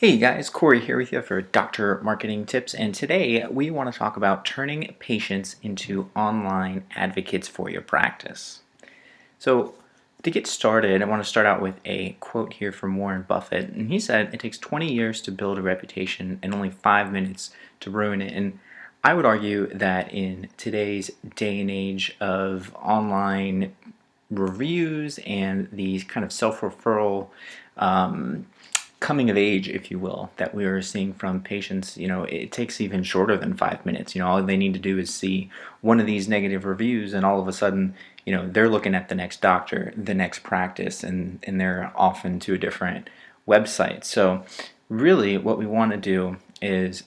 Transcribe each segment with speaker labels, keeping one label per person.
Speaker 1: Hey guys, Corey here with you for Dr. Marketing Tips, and today we want to talk about turning patients into online advocates for your practice. So, to get started, I want to start out with a quote here from Warren Buffett, and he said, "It takes 20 years to build a reputation and only 5 minutes to ruin it." And I would argue that in today's day and age of online reviews and these kind of self-referral coming of age, if you will, that we are seeing from patients, it takes even shorter than 5 minutes. All they need to do is see one of these negative reviews, and all of a sudden, they're looking at the next doctor, the next practice, and they're off into a different website. So, really, what we want to do is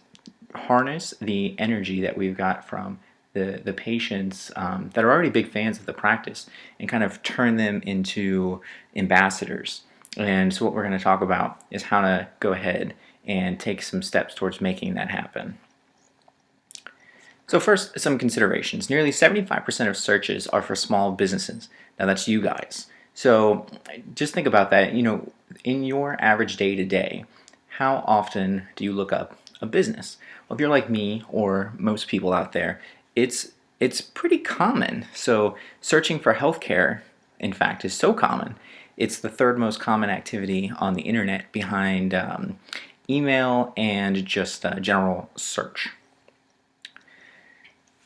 Speaker 1: harness the energy that we've got from the patients that are already big fans of the practice and kind of turn them into ambassadors. And so what we're going to talk about is how to go ahead and take some steps towards making that happen. So first, some considerations. Nearly 75% of searches are for small businesses. Now that's you guys. So just think about that. In your average day to day, how often do you look up a business? Well, if you're like me or most people out there, it's pretty common. So searching for healthcare, in fact, is so common. It's the third most common activity on the internet behind email and just general search.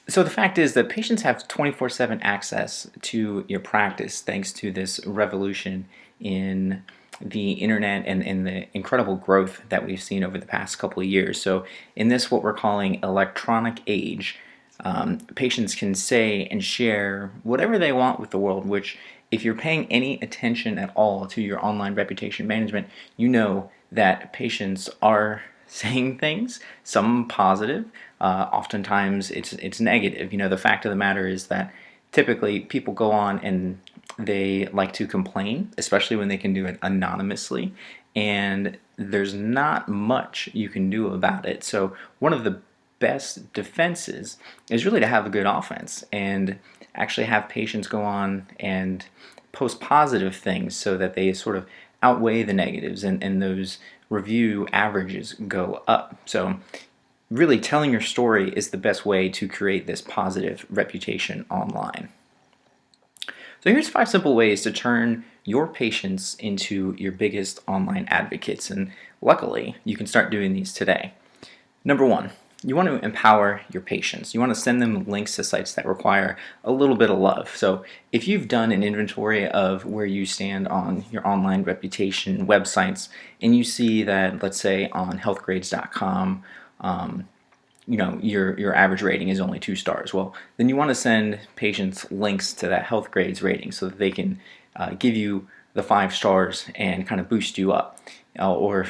Speaker 1: So the fact is that patients have 24/7 access to your practice thanks to this revolution in the internet and the incredible growth that we've seen over the past couple of years. So in this, what we're calling electronic age, patients can say and share whatever they want with the world, which if you're paying any attention at all to your online reputation management, you know that patients are saying things, some positive, oftentimes it's negative. The fact of the matter is that typically people go on and they like to complain, especially when they can do it anonymously, and there's not much you can do about it. So one of the best defenses is really to have a good offense and actually have patients go on and post positive things so that they sort of outweigh the negatives and those review averages go up. So really telling your story is the best way to create this positive reputation online. So here's 5 simple ways to turn your patients into your biggest online advocates, and luckily you can start doing these today. Number 1, you want to empower your patients. You want to send them links to sites that require a little bit of love. So if you've done an inventory of where you stand on your online reputation websites and you see that, let's say on healthgrades.com, your average rating is only 2 stars. Well, then you want to send patients links to that health grades rating so that they can give you the 5 stars and kind of boost you up. Or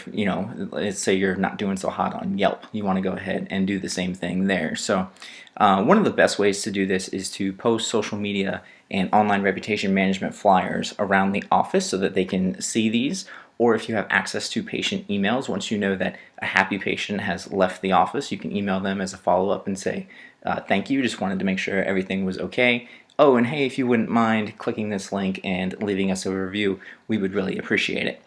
Speaker 1: let's say you're not doing so hot on Yelp, you want to go ahead and do the same thing there. So one of the best ways to do this is to post social media and online reputation management flyers around the office so that they can see these. Or if you have access to patient emails, once you know that a happy patient has left the office, you can email them as a follow-up and say, thank you, just wanted to make sure everything was okay. Oh, and hey, if you wouldn't mind clicking this link and leaving us a review, we would really appreciate it.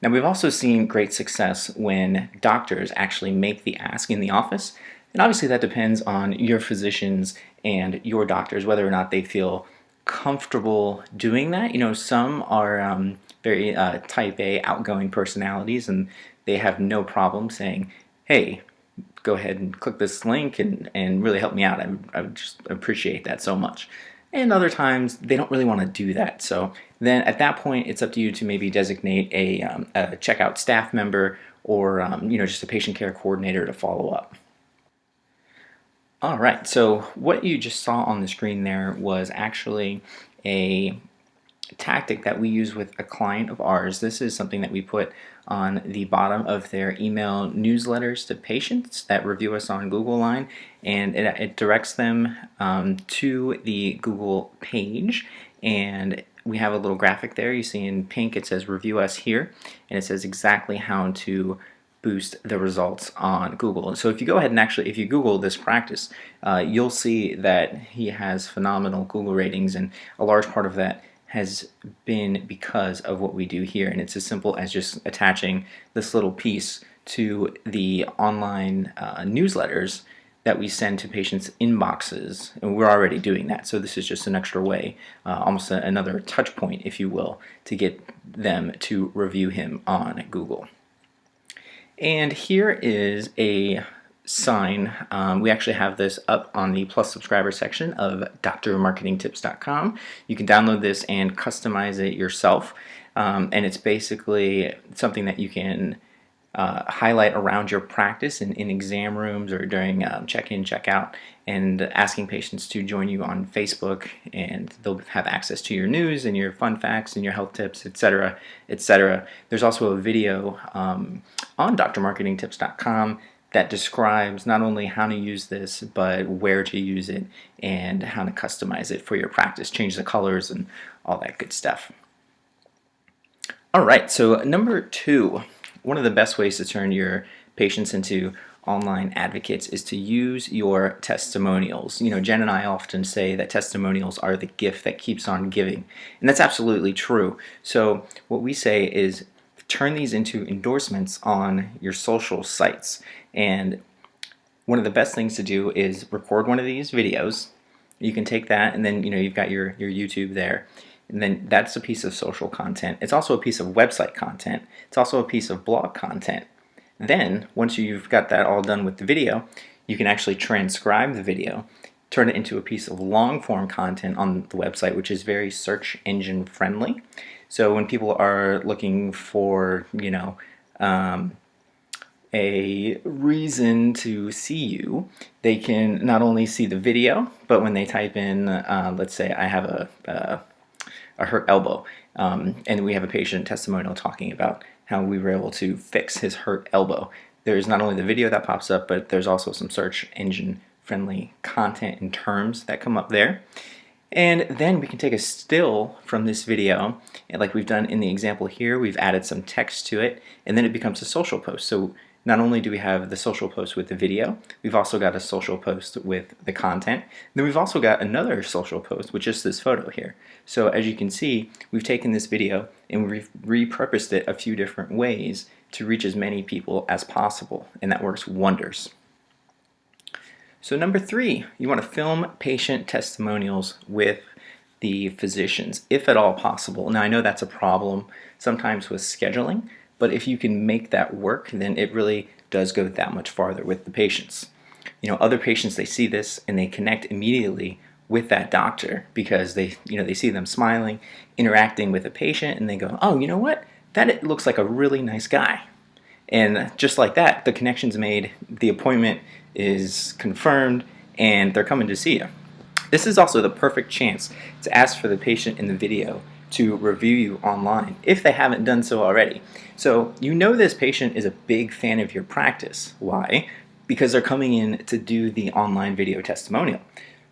Speaker 1: Now, we've also seen great success when doctors actually make the ask in the office. And obviously that depends on your physicians and your doctors, whether or not they feel comfortable doing that. Some are very type A outgoing personalities, and they have no problem saying, hey, go ahead and click this link and really help me out. I would just appreciate that so much. And other times they don't really want to do that. So then at that point, it's up to you to maybe designate a checkout staff member or just a patient care coordinator to follow up. All right, so what you just saw on the screen there was actually a tactic that we use with a client of ours. This is something that we put on the bottom of their email newsletters to patients that review us on Google Line, and it directs them to the Google page, and we have a little graphic there. You see in pink it says review us here, and it says exactly how to boost the results on Google. And so if you go ahead and if you Google this practice, you'll see that he has phenomenal Google ratings, and a large part of that has been because of what we do here. And it's as simple as just attaching this little piece to the online newsletters that we send to patients' inboxes, and we're already doing that. So this is just an extra way, almost another touch point, if you will, to get them to review him on Google. And here is a sign. We actually have this up on the Plus subscriber section of drmarketingtips.com. You can download this and customize it yourself. And it's basically something that you can highlight around your practice in exam rooms or during check-in, check-out, and asking patients to join you on Facebook, and they'll have access to your news and your fun facts and your health tips, etc., etc. There's also a video on drmarketingtips.com that describes not only how to use this, but where to use it and how to customize it for your practice, change the colors and all that good stuff. All right, so number 2, one of the best ways to turn your patients into online advocates is to use your testimonials. You know, Jen and I often say that testimonials are the gift that keeps on giving, and that's absolutely true. So what we say is turn these into endorsements on your social sites. And one of the best things to do is record one of these videos. You can take that, and then you've got your YouTube there. And then that's a piece of social content. It's also a piece of website content. It's also a piece of blog content. Then, once you've got that all done with the video, you can actually transcribe the video, turn it into a piece of long-form content on the website, which is very search engine friendly. So when people are looking for, a reason to see you, they can not only see the video, but when they type in, let's say I have a hurt elbow, and we have a patient testimonial talking about how we were able to fix his hurt elbow. There's not only the video that pops up, but there's also some search engine friendly content and terms that come up there. And then we can take a still from this video, and like we've done in the example here, we've added some text to it, and then it becomes a social post. So not only do we have the social post with the video, we've also got a social post with the content. Then we've also got another social post with just this photo here. So as you can see, we've taken this video and we've repurposed it a few different ways to reach as many people as possible, and that works wonders. So number 3, you want to film patient testimonials with the physicians, if at all possible. Now I know that's a problem sometimes with scheduling, but if you can make that work, then it really does go that much farther with the patients. Other patients, they see this and they connect immediately with that doctor because they see them smiling, interacting with a patient, and they go, oh, you know what? That looks like a really nice guy. And just like that, the connection's made, the appointment is confirmed, and they're coming to see you. This is also the perfect chance to ask for the patient in the video to review you online if they haven't done so already. So this patient is a big fan of your practice. Why? Because they're coming in to do the online video testimonial.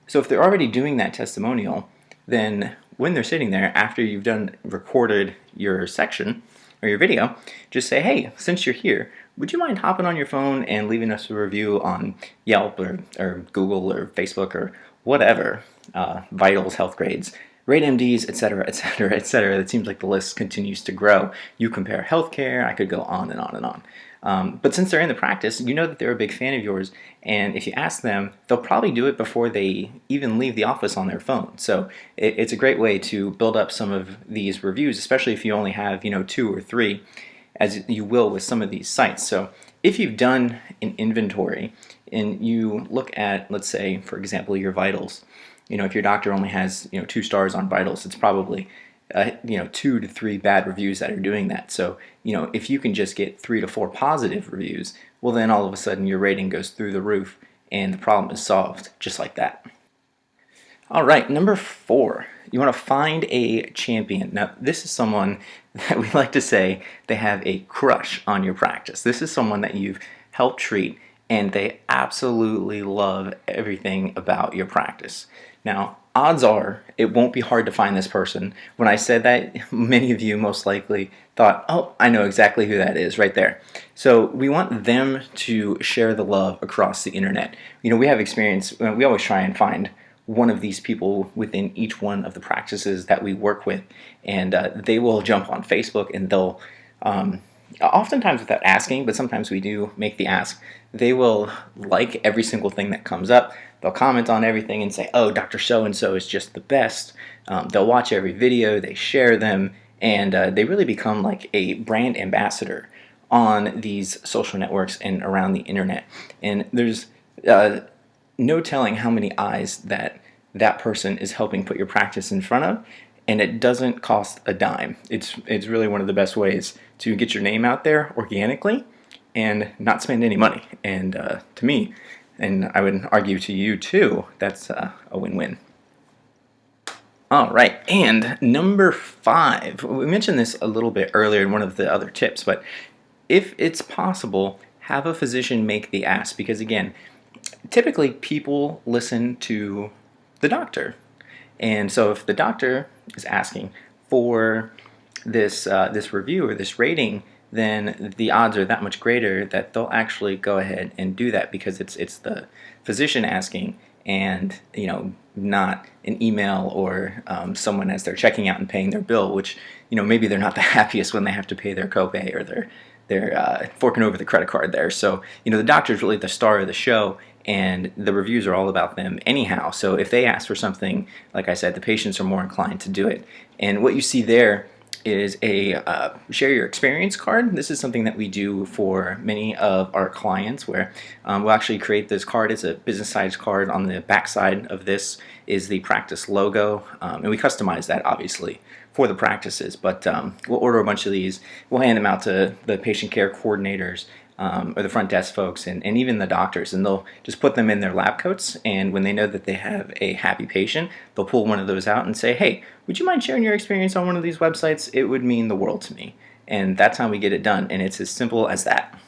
Speaker 1: So if they're already doing that testimonial, then when they're sitting there after you've recorded your section or your video, just say, hey, since you're here, would you mind hopping on your phone and leaving us a review on Yelp or Google or Facebook or whatever, Vitals, Health Grades, Rate MDs, etc., etc., etc. It seems like the list continues to grow. You compare healthcare, I could go on and on and on. But since they're in the practice, that they're a big fan of yours, and if you ask them, they'll probably do it before they even leave the office on their phone. So it's a great way to build up some of these reviews, especially if you only have 2 or 3, as you will with some of these sites. So if you've done an inventory and you look at, let's say, for example, your vitals, if your doctor only has 2 stars on vitals, it's probably 2 to 3 bad reviews that are doing that. So if you can just get 3 to 4 positive reviews, well then all of a sudden your rating goes through the roof and the problem is solved just like that. All right, number 4, you want to find a champion. Now this is someone that we like to say they have a crush on your practice. This is someone that you've helped treat and they absolutely love everything about your practice. Now, odds are it won't be hard to find this person. When I said that, many of you most likely thought, oh, I know exactly who that is right there. So we want them to share the love across the internet. We have experience, we always try and find one of these people within each one of the practices that we work with, and they will jump on Facebook and they'll oftentimes without asking, but sometimes we do make the ask, they will like every single thing that comes up. They'll comment on everything and say, oh, Dr. So-and-so is just the best. They'll watch every video, they share them, and they really become like a brand ambassador on these social networks and around the internet. And there's no telling how many eyes that person is helping put your practice in front of, and it doesn't cost a dime. It's really one of the best ways to get your name out there organically and not spend any money. And to me, and I would argue to you too, that's a win-win. All right, and number 5, we mentioned this a little bit earlier in one of the other tips, but if it's possible, have a physician make the ask, because again, typically people listen to the doctor. And so if the doctor is asking for this review or this rating, then the odds are that much greater that they'll actually go ahead and do that, because it's the physician asking, and not an email or someone as they're checking out and paying their bill, which maybe they're not the happiest when they have to pay their copay, or they're forking over the credit card there. So the doctor is really the star of the show, and the reviews are all about them anyhow. So if they ask for something, like I said, the patients are more inclined to do it. And what you see there is a share your experience card. This is something that we do for many of our clients, where we'll actually create this card. It's a business size card. On the back side of this is the practice logo, and we customize that obviously for the practices, but we'll order a bunch of these. We'll hand them out to the patient care coordinators, or the front desk folks, and even the doctors, and they'll just put them in their lab coats, and when they know that they have a happy patient, they'll pull one of those out and say, hey, would you mind sharing your experience on one of these websites? It would mean the world to me. And that's how we get it done, and it's as simple as that.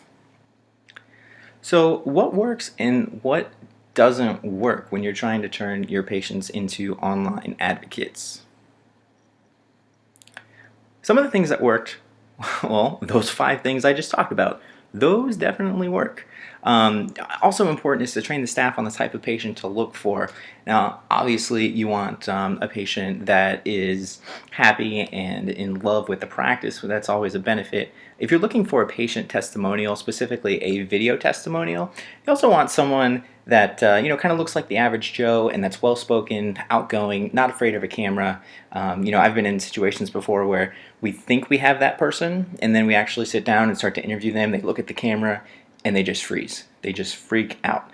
Speaker 1: So what works and what doesn't work when you're trying to turn your patients into online advocates? Some of the things that worked, well, those 5 things I just talked about, those definitely work. Also important is to train the staff on the type of patient to look for. Now, obviously, you want a patient that is happy and in love with the practice, so that's always a benefit. If you're looking for a patient testimonial, specifically a video testimonial, you also want someone that kind of looks like the average Joe, and that's well-spoken, outgoing, not afraid of a camera. I've been in situations before where we think we have that person, and then we actually sit down and start to interview them. They look at the camera, and they just freeze. They just freak out.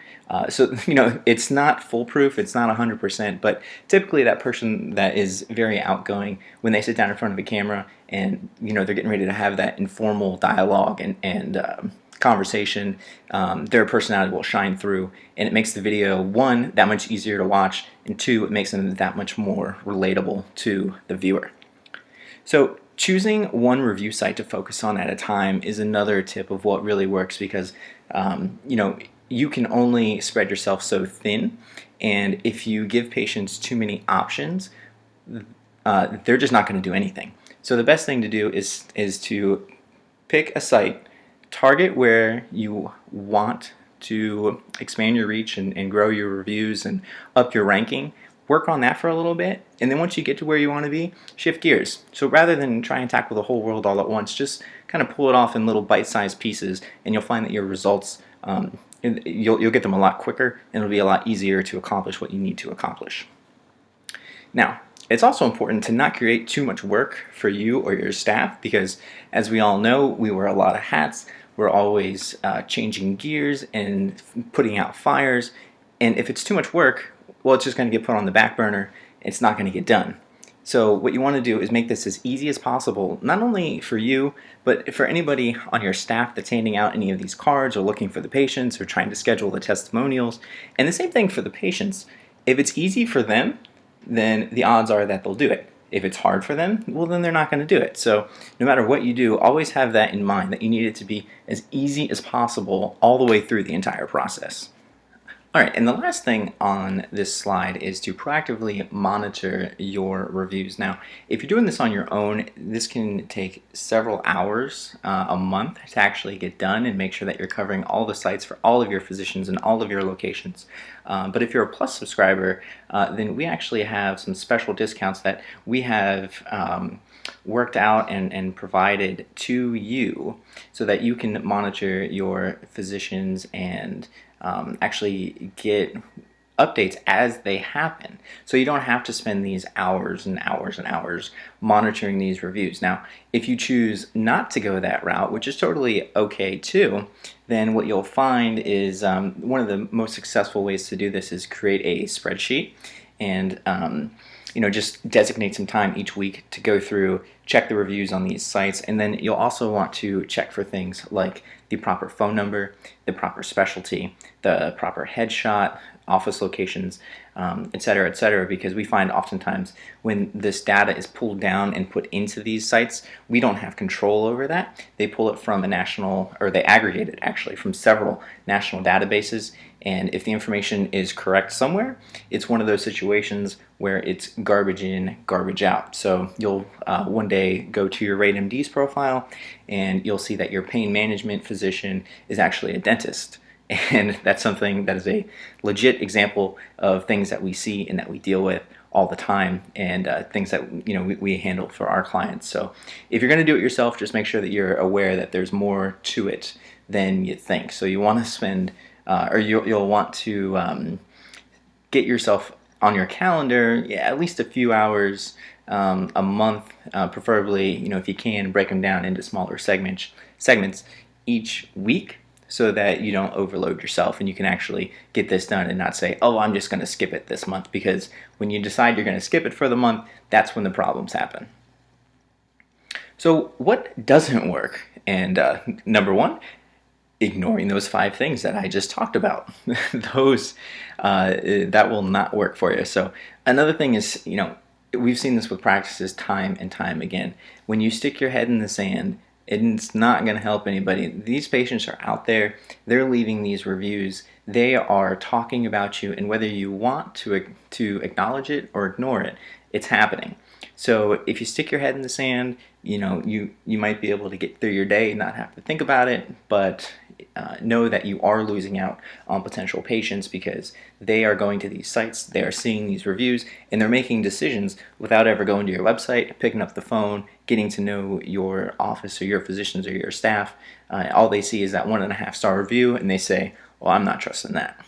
Speaker 1: So it's not foolproof. It's not 100%, but typically that person that is very outgoing, when they sit down in front of a camera and they're getting ready to have that informal dialogue and conversation, their personality will shine through, and it makes the video, 1, that much easier to watch, and 2, it makes them that much more relatable to the viewer. So choosing one review site to focus on at a time is another tip of what really works, because you can only spread yourself so thin, and if you give patients too many options, they're just not going to do anything. So the best thing to do is to pick a site, target where you want to expand your reach and grow your reviews and up your ranking. Work on that for a little bit, and then once you get to where you want to be, shift gears. So rather than try and tackle the whole world all at once, just kind of pull it off in little bite-sized pieces, and you'll find that your results, you'll get them a lot quicker, and it'll be a lot easier to accomplish what you need to accomplish. Now, it's also important to not create too much work for you or your staff, because as we all know, we wear a lot of hats. We're always changing gears and putting out fires, and if it's too much work, well, it's just going to get put on the back burner. It's not going to get done. So what you want to do is make this as easy as possible, not only for you, but for anybody on your staff that's handing out any of these cards or looking for the patients or trying to schedule the testimonials. And the same thing for the patients. If it's easy for them, then the odds are that they'll do it. If it's hard for them, well, then they're not going to do it. So no matter what you do, always have that in mind, that you need it to be as easy as possible all the way through the entire process. All right, and the last thing on this slide is to proactively monitor your reviews. Now, if you're doing this on your own, this can take several hours a month to actually get done and make sure that you're covering all the sites for all of your physicians and all of your locations. But if you're a Plus subscriber, then we actually have some special discounts that we have worked out and provided to you so that you can monitor your physicians and actually get updates as they happen. So you don't have to spend these hours and hours and hours monitoring these reviews. Now, if you choose not to go that route, which is totally okay too, then what you'll find is one of the most successful ways to do this is create a spreadsheet and just designate some time each week to go through, check the reviews on these sites, and then you'll also want to check for things like the proper phone number, the proper specialty, the proper headshot, office locations, et cetera, because we find oftentimes when this data is pulled down and put into these sites, we don't have control over that. They pull it from they aggregate it actually from several national databases, and if the information is correct somewhere, it's one of those situations where it's garbage in, garbage out. So you'll one day go to your RateMD's profile and you'll see that your pain management physician is actually a dentist. And that's something that is a legit example of things that we see and that we deal with all the time, and things that we handle for our clients. So if you're going to do it yourself, just make sure that you're aware that there's more to it than you think. So you want to spend, you'll want to get yourself on your calendar, at least a few hours a month, preferably. If you can, break them down into smaller segments each week, so that you don't overload yourself and you can actually get this done and not say, oh, I'm just going to skip it this month, because when you decide you're going to skip it for the month, that's when the problems happen. So what doesn't work? And number one, ignoring those 5 things that I just talked about. Those that will not work for you. So another thing is, we've seen this with practices time and time again. When you stick your head in the sand, it's not going to help anybody. These patients are out there, they're leaving these reviews, they are talking about you, and whether you want to acknowledge it or ignore it, it's happening. So if you stick your head in the sand, you might be able to get through your day and not have to think about it, but know that you are losing out on potential patients because they are going to these sites, they are seeing these reviews, and they're making decisions without ever going to your website, picking up the phone, getting to know your office or your physicians or your staff. All they see is that 1.5-star review, and they say, well, I'm not trusting that.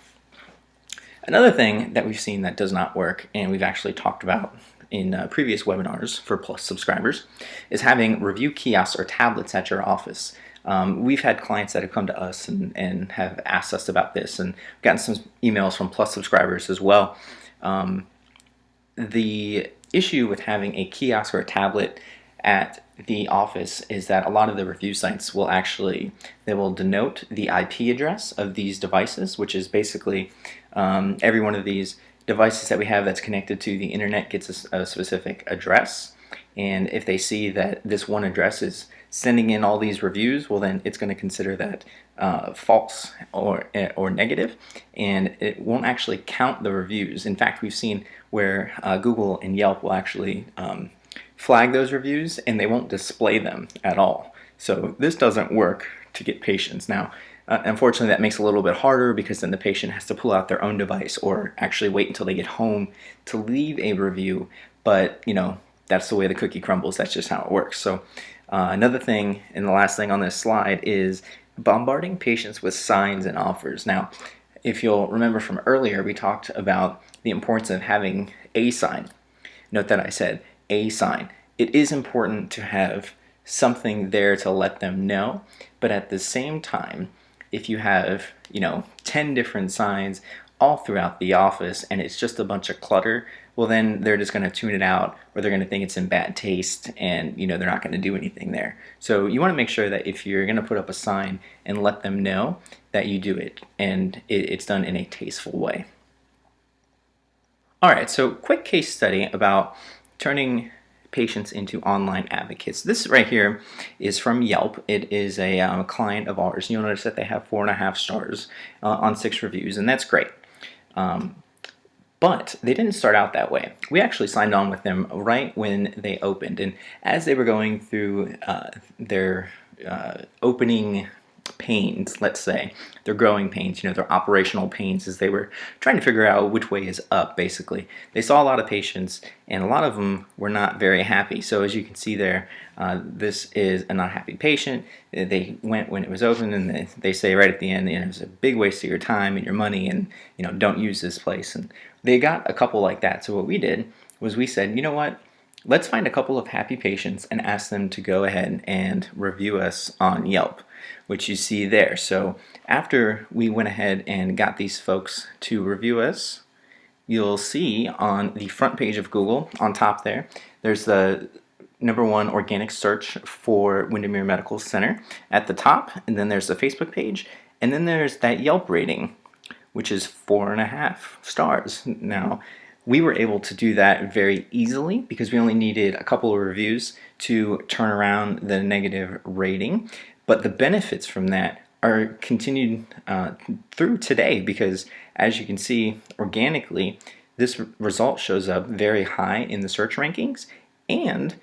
Speaker 1: Another thing that we've seen that does not work, and we've actually talked about in previous webinars for Plus subscribers, is having review kiosks or tablets at your office. We've had clients that have come to us and have asked us about this, and gotten some emails from Plus subscribers as well. The issue with having a kiosk or a tablet at the office is that a lot of the review sites will they will denote the IP address of these devices, which is basically every one of these devices that we have that's connected to the internet gets a specific address. And if they see that this one address is sending in all these reviews, well, then it's going to consider that false or negative, and it won't actually count the reviews. In fact, we've seen where Google and Yelp will actually flag those reviews, and they won't display them at all. So this doesn't work to get patients. Now, unfortunately, that makes it a little bit harder, because then the patient has to pull out their own device or actually wait until they get home to leave a review. But that's the way the cookie crumbles. That's just how it works. So another thing, and the last thing on this slide, is bombarding patients with signs and offers. Now, if you'll remember from earlier, we talked about the importance of having a sign. Note that I said a sign. It is important to have something there to let them know, but at the same time, if you have 10 different signs all throughout the office and it's just a bunch of clutter, well, then they're just going to tune it out, or they're going to think it's in bad taste, and they're not going to do anything there. So you want to make sure that if you're going to put up a sign and let them know, that you do it and it's done in a tasteful way. All right, so quick case study about turning patients into online advocates. This right here is from Yelp. It is a client of ours. You'll notice that they have 4.5 stars on 6 reviews, and that's great. But they didn't start out that way. We actually signed on with them right when they opened. And as they were going through their opening pains, let's say, their growing pains, their operational pains, as they were trying to figure out which way is up, basically. They saw a lot of patients, and a lot of them were not very happy. So as you can see there, this is a not happy patient. They went when it was open, and they say right at the end, it was a big waste of your time and your money, and don't use this place. And they got a couple like that. So what we did was we said, you know what? Let's find a couple of happy patients and ask them to go ahead and review us on Yelp, which you see there. So after we went ahead and got these folks to review us, you'll see on the front page of Google, on top there, there's the #1 organic search for Windermere Medical Center at the top, and then there's the Facebook page, and then there's that Yelp rating, which is 4.5 stars. Now, we were able to do that very easily because we only needed a couple of reviews to turn around the negative rating. But the benefits from that are continued through today because, as you can see, organically, this result shows up very high in the search rankings, and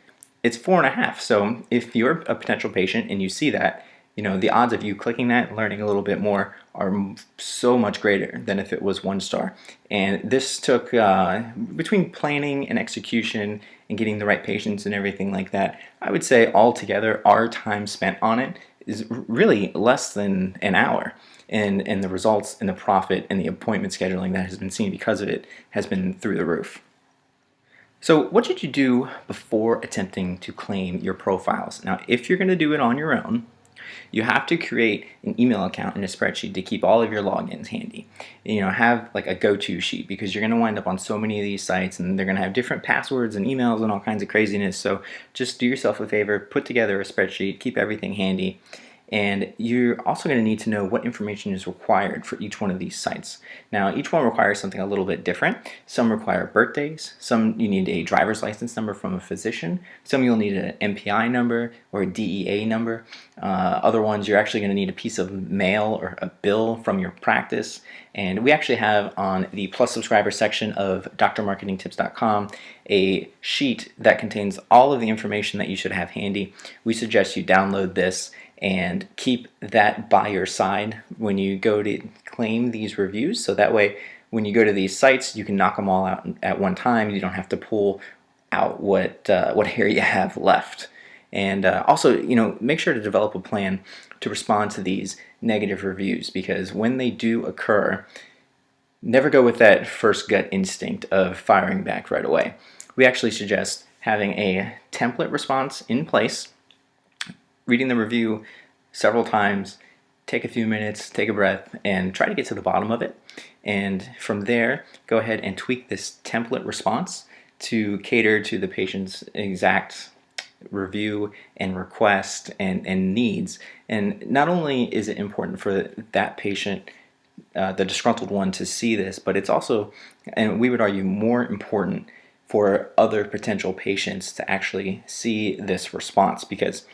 Speaker 1: it's 4.5. So if you're a potential patient and you see that, the odds of you clicking that and learning a little bit more are so much greater than if it was 1 star. And this took, between planning and execution and getting the right patients and everything like that, I would say altogether our time spent on it is really less than an hour. And the results and the profit and the appointment scheduling that has been seen because of it has been through the roof. So what should you do before attempting to claim your profiles? Now, if you're going to do it on your own, you have to create an email account in a spreadsheet to keep all of your logins handy. Have like a go-to sheet because you're going to wind up on so many of these sites and they're going to have different passwords and emails and all kinds of craziness. So just do yourself a favor, put together a spreadsheet, keep everything handy. And you're also going to need to know what information is required for each one of these sites. Now, each one requires something a little bit different. Some require birthdays. Some you need a driver's license number from a physician. Some you'll need an MPI number or a DEA number. Other ones you're actually going to need a piece of mail or a bill from your practice. And we actually have on the Plus subscriber section of drmarketingtips.com a sheet that contains all of the information that you should have handy. We suggest you download this and keep that by your side when you go to claim these reviews. So that way, when you go to these sites, you can knock them all out at one time. You don't have to pull out what hair you have left. And also, make sure to develop a plan to respond to these negative reviews because when they do occur, never go with that first gut instinct of firing back right away. We actually suggest having a template response in place, reading the review several times, take a few minutes, take a breath, and try to get to the bottom of it. And from there, go ahead and tweak this template response to cater to the patient's exact review and request and needs. And not only is it important for that patient, the disgruntled one, to see this, but it's also, and we would argue, more important for other potential patients to actually see this response because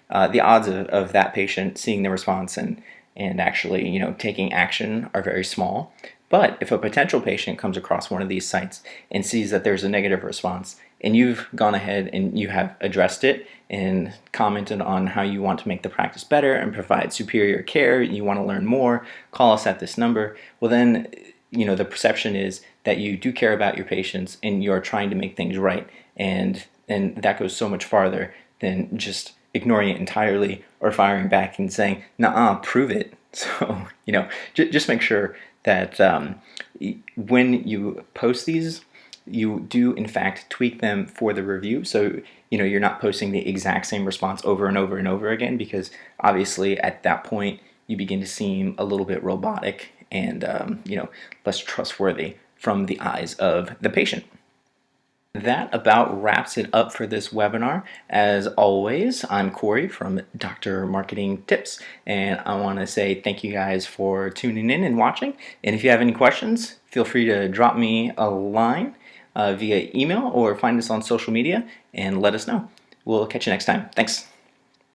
Speaker 1: the odds of that patient seeing the response and actually taking action are very small. But if a potential patient comes across one of these sites and sees that there's a negative response and you've gone ahead and you have addressed it and commented on how you want to make the practice better and provide superior care, you want to learn more, call us at this number, well then the perception is that you do care about your patients and you're trying to make things right, and that goes so much farther than just ignoring it entirely or firing back and saying, "Nuh-uh, prove it." So just make sure that when you post these, you do in fact tweak them for the review. So you're not posting the exact same response over and over and over again, because obviously at that point you begin to seem a little bit robotic and less trustworthy from the eyes of the patient. That about wraps it up for this webinar. As always, I'm Corey from Dr. Marketing Tips, and I want to say thank you guys for tuning in and watching. And if you have any questions, feel free to drop me a line via email or find us on social media and let us know. We'll catch you next time. Thanks.